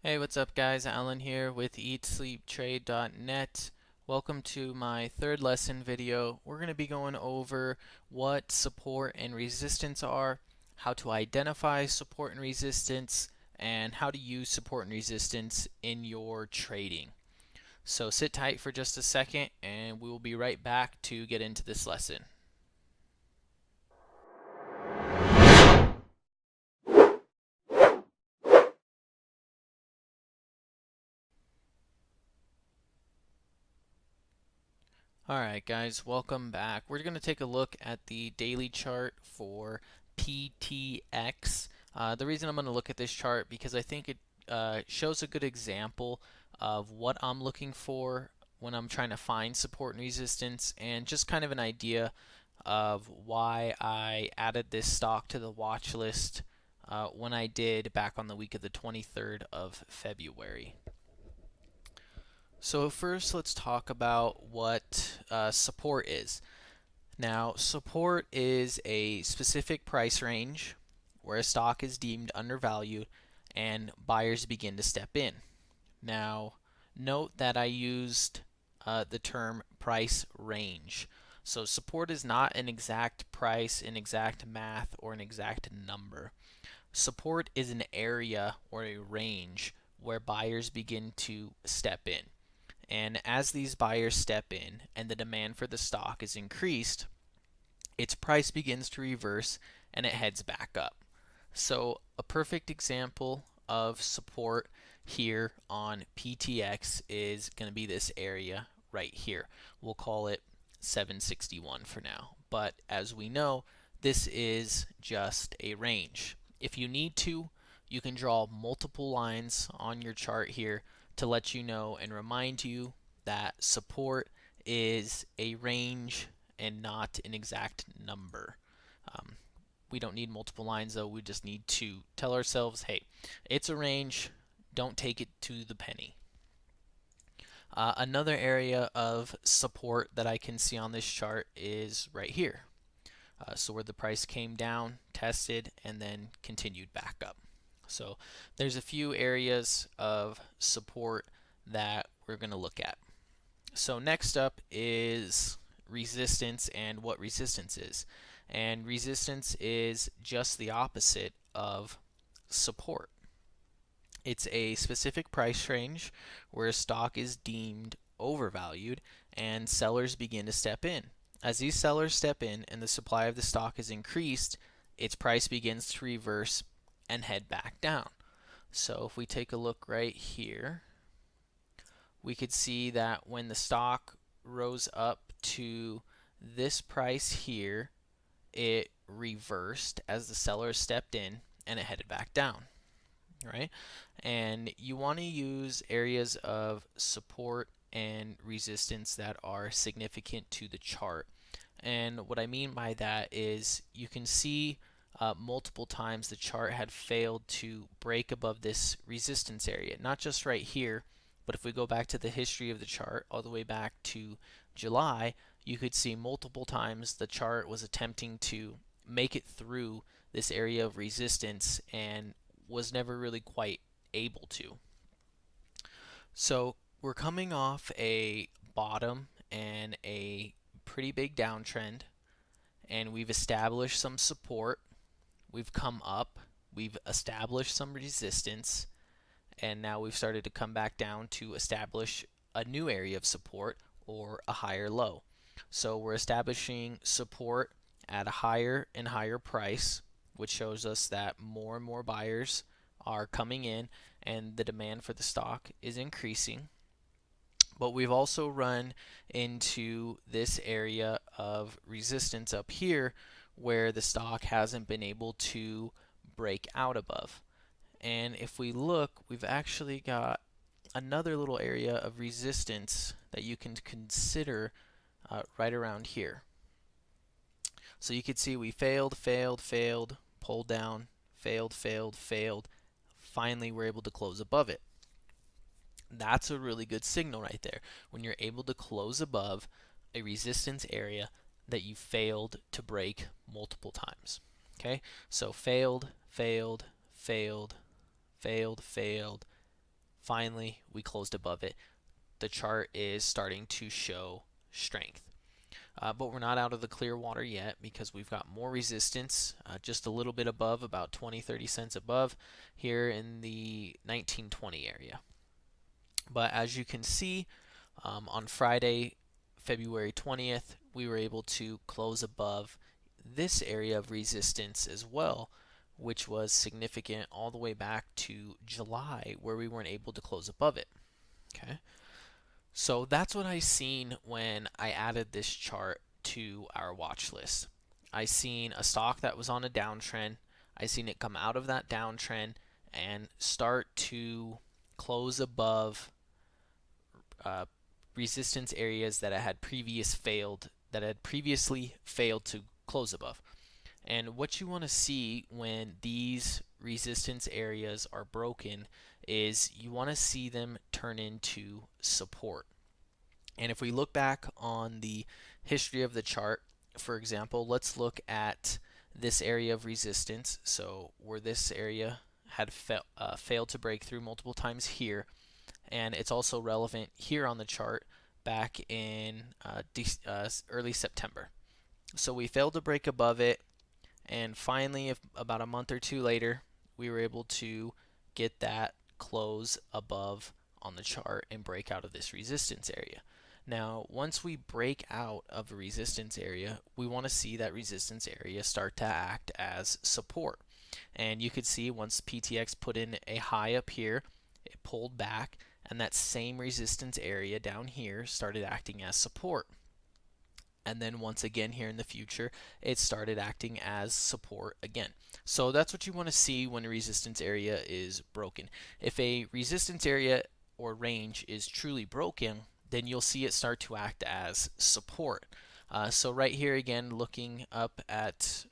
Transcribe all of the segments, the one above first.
Hey, what's up guys? Alan here with eatsleeptrade.net. Welcome to my third lesson video. We're going to be going over what support and resistance are, how to identify support and resistance, and how to use support and resistance in your trading. So sit tight for just a second and we will be right back to get into this lesson. Alright guys, welcome back. We're going to take a look at the daily chart for PTX. The reason I'm going to look at this chart because I think it shows a good example of what I'm looking for when I'm trying to find support and resistance, and just kind of an idea of why I added this stock to the watch list when I did back on the week of the 23rd of February. So first, let's talk about what support is. Now, support is a specific price range where a stock is deemed undervalued and buyers begin to step in. Now, note that I used the term price range. So support is not an exact price, an exact math, or an exact number. Support is an area or a range where buyers begin to step in. And as these buyers step in and the demand for the stock is increased, its price begins to reverse and it heads back up. So a perfect example of support here on PTX is going to be this area right here. We'll call it 761 for now. But as we know, this is just a range. If you need to, you can draw multiple lines on your chart here to let you know and remind you that support is a range and not an exact number. We don't need multiple lines though, we just need to tell ourselves, hey, it's a range, don't take it to the penny. Another area of support that I can see on this chart is right here. So where the price came down, tested, and then continued back up. So there's a few areas of support that we're going to look at. So next up is resistance and what resistance is. And resistance is just the opposite of support. It's a specific price range where a stock is deemed overvalued and sellers begin to step in. As these sellers step in and the supply of the stock is increased, its price begins to reverse and head back down. So if we take a look right here, we could see that when the stock rose up to this price here, it reversed as the seller stepped in and it headed back down, right? And you want to use areas of support and resistance that are significant to the chart. And what I mean by that is you can see multiple times the chart had failed to break above this resistance area, not just right here, but if we go back to the history of the chart all the way back to July, you could see multiple times the chart was attempting to make it through this area of resistance and was never really quite able to. So we're coming off a bottom and a pretty big downtrend, and we've established some support. We've come up, we've established some resistance, and now we've started to come back down to establish a new area of support or a higher low. So we're establishing support at a higher and higher price, which shows us that more and more buyers are coming in and the demand for the stock is increasing. But we've also run into this area of resistance up here where the stock hasn't been able to break out above. And if we look, we've actually got another little area of resistance that you can consider right around here. So you can see we failed, pulled down, failed. Finally, we're able to close above it. That's a really good signal right there when you're able to close above a resistance area that you failed to break multiple times. Okay, so failed, Finally, we closed above it. The chart is starting to show strength. But we're not out of the clear water yet because we've got more resistance just a little bit above, about 20-30 cents above here in the 1920 area. But as you can see, on Friday, February 20th, we were able to close above this area of resistance as well, which was significant all the way back to July, where we weren't able to close above it. Okay. So that's what I seen when I added this chart to our watch list. I seen a stock that was on a downtrend. I seen it come out of that downtrend and start to close above resistance areas that had previously failed to close above. And what you want to see when these resistance areas are broken is you want to see them turn into support. And if we look back on the history of the chart, for example, let's look at this area of resistance. So where this area had failed to break through multiple times here, and it's also relevant here on the chart back in early September. So we failed to break above it, and finally, about a month or two later, we were able to get that close above on the chart and break out of this resistance area. Now, once we break out of a resistance area, we want to see that resistance area start to act as support. And you could see once PTX put in a high up here, it pulled back, and that same resistance area down here started acting as support. And then once again here in the future, it started acting as support again. So that's what you want to see when a resistance area is broken. If a resistance area or range is truly broken, then you'll see it start to act as support. So right here again, looking up at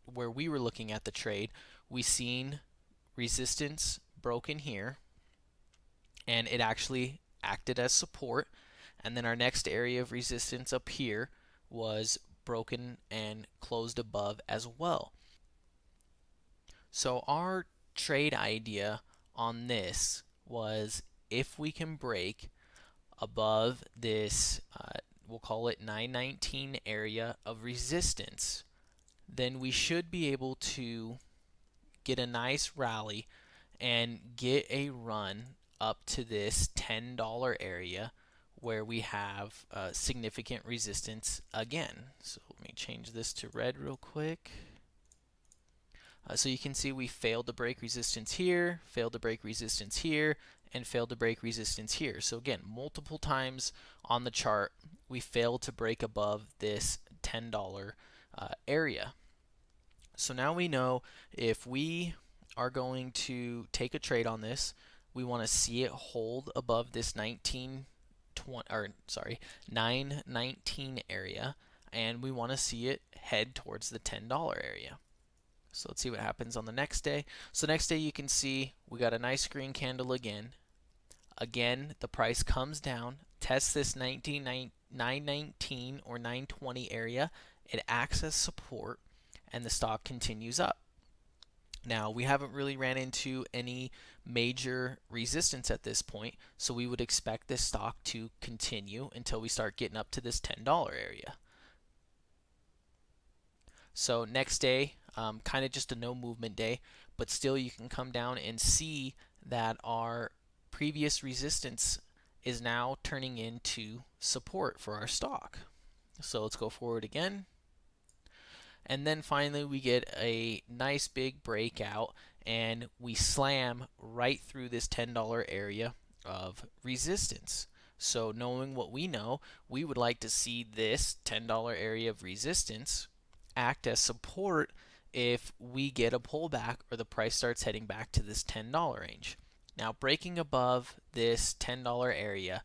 where we were looking at the trade, we seen resistance broken here, and it actually acted as support. And then our next area of resistance up here was broken and closed above as well. So our trade idea on this was if we can break above this, we'll call it 919 area of resistance, then we should be able to get a nice rally and get a run up to this $10 area where we have significant resistance again. So let me change this to red real quick. So you can see we failed to break resistance here, failed to break resistance here, and failed to break resistance here. So again, multiple times on the chart, we failed to break above this $10 area. So now we know if we are going to take a trade on this, we want to see it hold above this 919 area, and we want to see it head towards the $10 area. So let's see what happens on the next day. So next day you can see we got a nice green candle again. Again, the price comes down, tests this 919 or 920 area. It acts as support, and the stock continues up. Now, we haven't really ran into any major resistance at this point, so we would expect this stock to continue until we start getting up to this $10 area. So next day, kind of just a no movement day, but still you can come down and see that our previous resistance is now turning into support for our stock. So let's go forward again. And then finally we get a nice big breakout and we slam right through this $10 area of resistance. So knowing what we know, we would like to see this $10 area of resistance act as support if we get a pullback or the price starts heading back to this $10 range. Now, breaking above this $10 area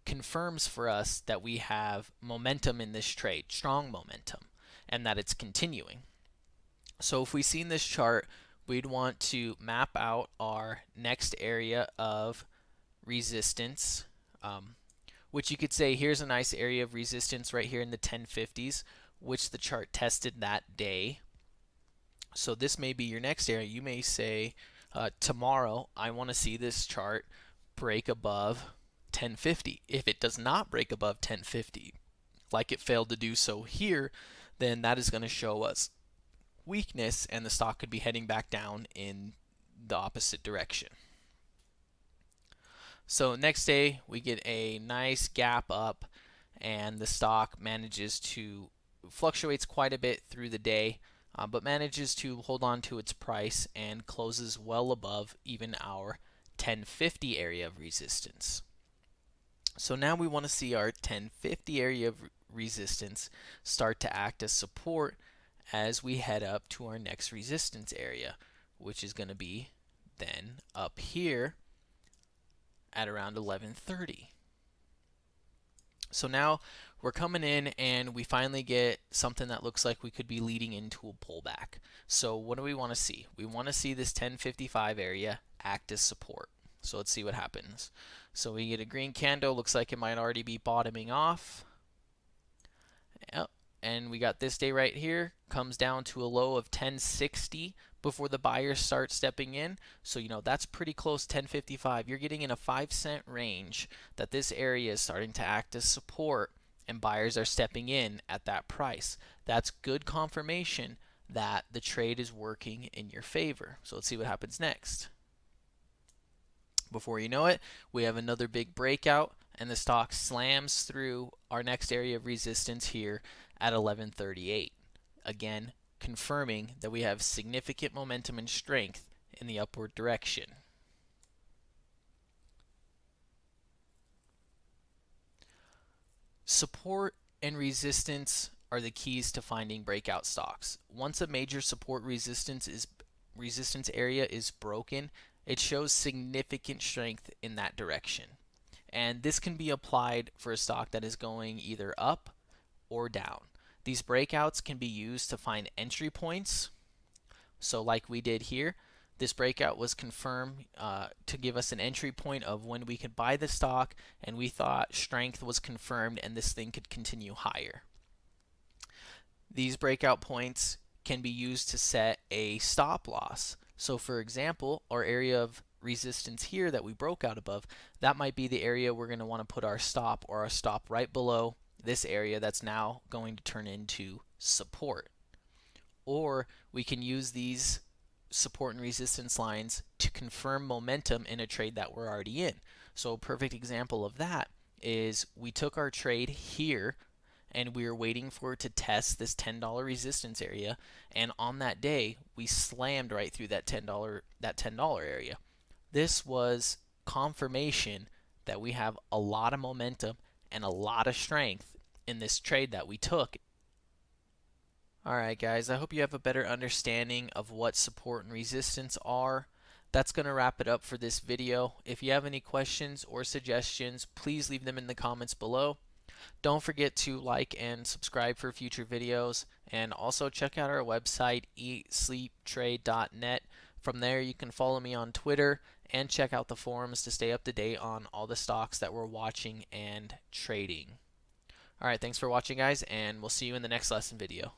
confirms for us that we have momentum in this trade, strong momentum, and that it's continuing. So if we see in this chart, we'd want to map out our next area of resistance, which you could say here's a nice area of resistance right here in the 1050s, which the chart tested that day. So this may be your next area. You may say, Tomorrow, I want to see this chart break above 1050. If it does not break above 1050, like it failed to do so here, then that is going to show us weakness and the stock could be heading back down in the opposite direction. So next day we get a nice gap up and the stock manages to fluctuates quite a bit through the day, but manages to hold on to its price and closes well above even our 1050 area of resistance. So now we want to see our 1050 area of resistance start to act as support as we head up to our next resistance area, which is going to be then up here at around 1130. So now we're coming in and we finally get something that looks like we could be leading into a pullback. So what do we want to see? We want to see this 1055 area act as support. So let's see what happens. So we get a green candle, looks like it might already be bottoming off. Yep. And we got this day right here, comes down to a low of 1060 before the buyers start stepping in. So that's pretty close, 1055. You're getting in a 5-cent range that this area is starting to act as support and buyers are stepping in at that price. That's good confirmation that the trade is working in your favor. So let's see what happens next. Before you know it, we have another big breakout and the stock slams through our next area of resistance here at 1138. Again, confirming that we have significant momentum and strength in the upward direction. Support and resistance are the keys to finding breakout stocks. Once a major support resistance area is broken, it shows significant strength in that direction. And this can be applied for a stock that is going either up or down. These breakouts can be used to find entry points. So like we did here, this breakout was confirmed to give us an entry point of when we could buy the stock and we thought strength was confirmed and this thing could continue higher. These breakout points can be used to set a stop loss. So for example, our area of resistance here that we broke out above, that might be the area we're going to want to put our stop, or our stop right below this area that's now going to turn into support. Or we can use these support and resistance lines to confirm momentum in a trade that we're already in. So a perfect example of that is we took our trade here and we were waiting for it to test this $10 resistance area, and on that day we slammed right through that $10 area. This was confirmation that we have a lot of momentum and a lot of strength in this trade that we took. Alright guys, I hope you have a better understanding of what support and resistance are. That's going to wrap it up for this video. If you have any questions or suggestions, please leave them in the comments below. Don't forget to like and subscribe for future videos, and also check out our website, eatsleeptrade.net. From there you can follow me on Twitter and check out the forums to stay up to date on all the stocks that we're watching and trading. Alright, thanks for watching guys, and we'll see you in the next lesson video.